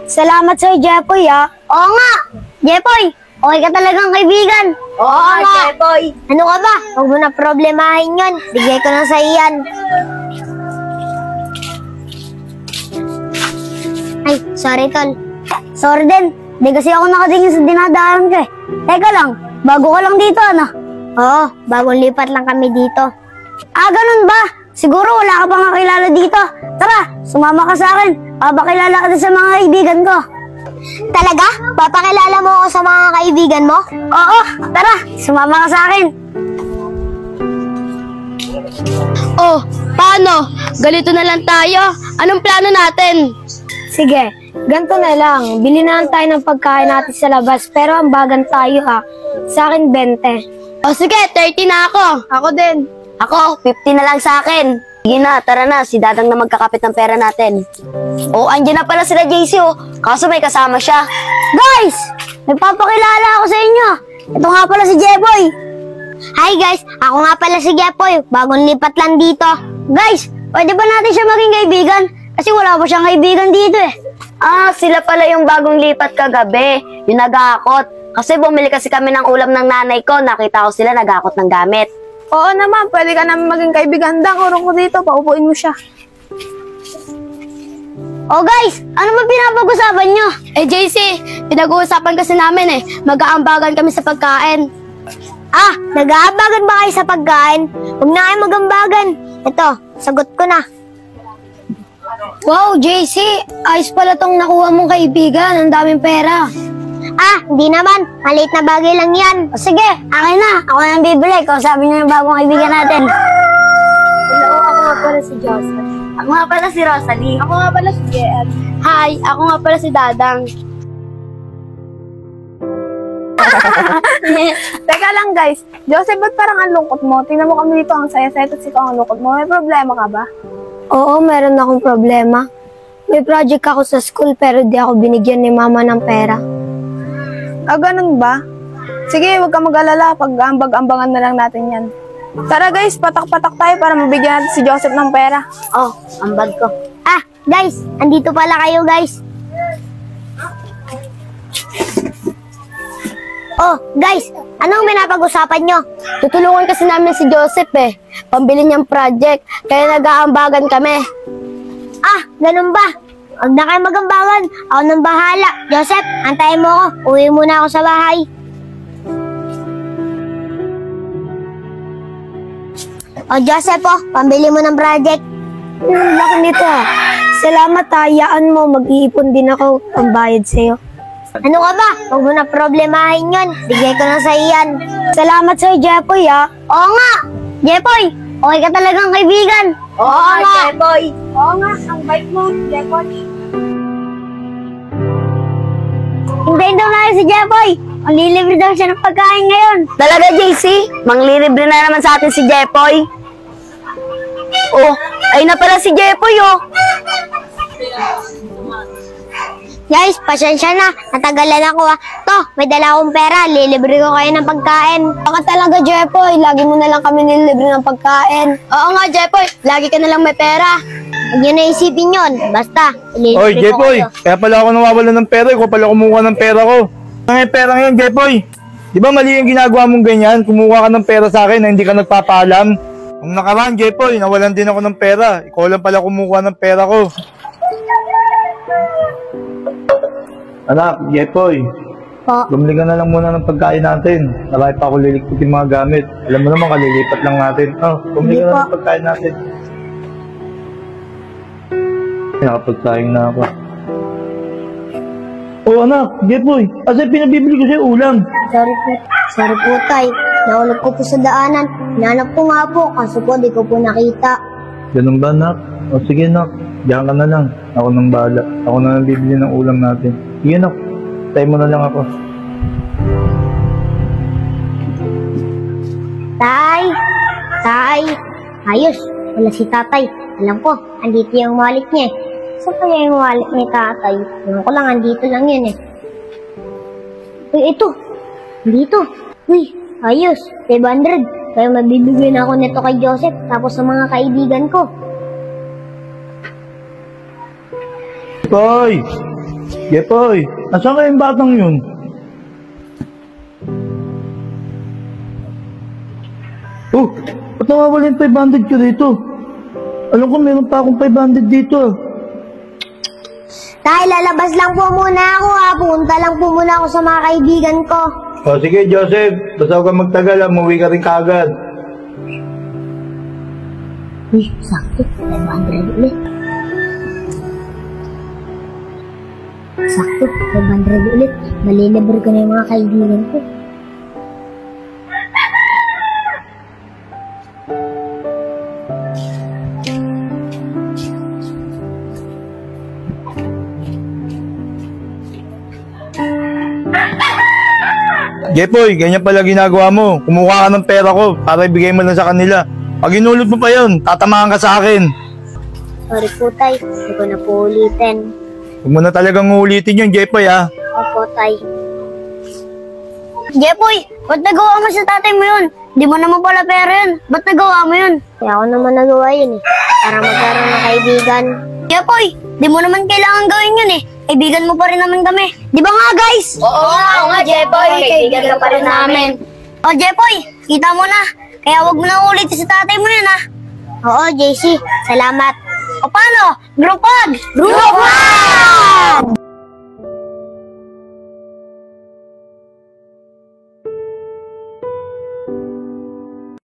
Salamat sa'yo, Jepoy, ah. Oo nga, Jepoy. Okay ka talagang kaibigan. Oo nga, Jepoy. Ano ka ba? Huwag mo na problemahin yun. Bigay ko na sa iyan. Ay, sorry, tol. Sorry din. Di kasi ako nakatingin sa dinadaanan ko eh. Teka lang, bago ka lang dito, ano? Oo, bagong lipat lang kami dito. Ah, ganun ba? Siguro wala ka pang kakilala dito. Tara, sumama ka sa akin. Papakilala ka sa mga kaibigan ko. Talaga? Papakilala mo ako sa mga kaibigan mo? Oo, tara, sumama ka sa akin. Oh, paano? Galito na lang tayo. Anong plano natin? Sige, ganito na lang. Bili na lang tayo ng pagkain natin sa labas. Pero ambagan tayo ha. Sa akin, 20. O sige, 30 na ako. Ako din. Ako, 50 na lang sa akin. Sige na, tara na. Si Dadang na magkakapit ng pera natin. Oh, andyan na pala sila JC oh. Kaso may kasama siya. Guys! Nagpapakilala ako sa inyo. Ito nga pala si Jepoy. Hi guys, ako nga pala si Jepoy. Bagong lipat lang dito. Guys, pwede ba natin siya maging kaibigan? Kasi wala pa siyang kaibigan dito eh. Ah, sila pala yung bagong lipat kagabi. Yung nag-aakot. Kasi bumili kasi kami ng ulam ng nanay ko. Nakita ko sila nag-aakot ng gamit. Oo naman, pwede ka namin maging kaibigan. Dang, urong ko dito, paupuin mo siya. Oh guys, ano ba pinapag-usapan nyo? Eh JC, pinag-uusapan kasi namin eh. Mag-aambagan kami sa pagkain. Ah, nag-aabagan ba kayo sa pagkain? Huwag na kayo mag-ambagan. Ito, sagot ko na. Wow, JC, ayos pala tong nakuha mong kaibigan. Ang daming pera. Ah, hindi naman. Maliit na bagay lang yan. O sige, akin na. Ako na ang bibili. Kausapin niyo yung bagong kaibigan natin. Hello, ako nga pala si Joseph. Ako nga pala si Rosalie. Ako nga pala si JM. Hi, ako nga pala si Dadang. Teka lang guys, Joseph, ba't parang ang lungkot mo? Tingnan mo kami dito, ang saya-saya, tapos ikaw ang lungkot mo. May problema ka ba? Oo, meron akong problema. May project ako sa school pero di ako binigyan ni mama ng pera. Ah, ganun ba? Sige, huwag ka mag-alala. Pag-ambag-ambangan na lang natin yan. Tara guys, patak-patak tayo para mabigyan natin si Joseph ng pera. Oh, ang bag ko. Ah, guys, andito pala kayo guys. Oh, guys, anong pinapag-usapan nyo? Tutulungan kasi namin si Joseph eh. Pambili niyang project. Kaya nag-aambagan kami. Ah, ganun ba? Huwag na kayo magambagan. Ako nang bahala. Joseph, antayin mo ako. Uwi muna ako sa bahay. O Joseph, pambili mo ng project. Laki nito ah. Salamat ha. Hayaan mo. Mag-iipon din ako ang bayad sa'yo. Ano ka ba? Huwag mo na problemahin yun. Bigay ko na sa iyan. Salamat sa'yo, Jepoy ha. Oo nga. Jepoy, okay ka talagang kaibigan. Oo nga, Jepoy. Oo nga, ang bait mo, Jepoy. Hintayin daw natin si Jepoy. Ang lilibre daw siya ng pagkain ngayon. Talaga, JC? Manglilibre na naman sa atin si Jepoy. Oh, ay na pala si Jepoy, oh. Guys, pasensya na. Natagalan ako ah. To, may dala akong pera. Lilibre ko kayo ng pagkain. Baka talaga, Jepoy. Lagi mo na lang kami nililibre ng pagkain. Oo nga, Jepoy. Lagi ka na lang may pera. Huwag nyo na isipin yun. Basta, Oy, ililibre ko Jepoy, kayo. kaya pala ako nawawalan ng pera. Ikaw pala kumuha ng pera ko. Ano yung pera ngayon, Jepoy? Di ba mali yung ginagawa mong ganyan? Kumuha ka ng pera sa akin na hindi ka nagpapaalam. Nung nakaraan, Jepoy, nawalan din ako ng pera. Ikaw lang pala kumuha ng pera ko. Anak, Jepoy, Po, bumili ka na lang muna ng pagkain natin. Marami pa ako lilikpitin mga gamit. Alam mo naman, kalilipat lang natin. Oh, bumili ka Hindi na po. ng pagkain natin. Nakapagsaing na ako. Oh anak, Jepoy, asa pinabibili ko sa'yo ulam? sorry po. Sorry po, tay. Naulog ko po sa daanan. Hinanap ko nga po. Kaso po, di ko po nakita. Ganun ba, nak? O sige, nak. Diyan ka na lang. Ako nang bahala. Ako na lang bibili ng ulam natin. Sige, nak. Tayo mo na lang ako. Tay! Tay! Ayos! Wala si tatay. Alam ko, andito yung wallet niya eh. Saan kaya yung wallet ni tatay? Alam ko lang, andito lang yun eh. Uy, ito! Dito! Uy, ayos! 500! Kaya mabibigyan ako nito kay Joseph tapos sa mga kaibigan ko. Boy! Jepoy, nasaan kayong batang yun? Oh, ba't nawawala yung 500 ko dito? Alam ko meron pa akong 500 dito. Tay, lalabas lang po muna ako ha. Punta lang po muna ako sa mga kaibigan ko. O sige Joseph, basta huwag kang magtagal, umuwi ka rin kaagad. Uy, sakto. 500 ulit. Sakto, 500 ulit. Malilibre ko na yung mga kaibigan ko. Jepoy, ganyan pala ginagawa mo. Kumuha ka ng pera ko para ibigay mo lang sa kanila. Pag inulot mo pa yun, tatamaan ka sa akin. Sorry po, Tay. Hindi ko na po ulitin. Huwag mo na talagang uulitin yun, Jepoy ha. Opo, Tay. Jepoy, ba't nagawa mo sa tatay mo yun? Di mo naman pala pera yun. Ba't nagawa mo yun? Kaya ako naman nagawa yun eh. Para magkaroon ng kaibigan. Jepoy, di mo naman kailangan gawin yun eh. Kaibigan mo pa rin naman kami. Di ba nga, guys? Oo nga, Jepoy. Kaibigan ka pa rin namin. O, Jepoy, kita mo na. Kaya wag mo na ulitin sa tatay mo yun, ha? Oo, JC. Salamat. O, paano? Group hug! Group hug!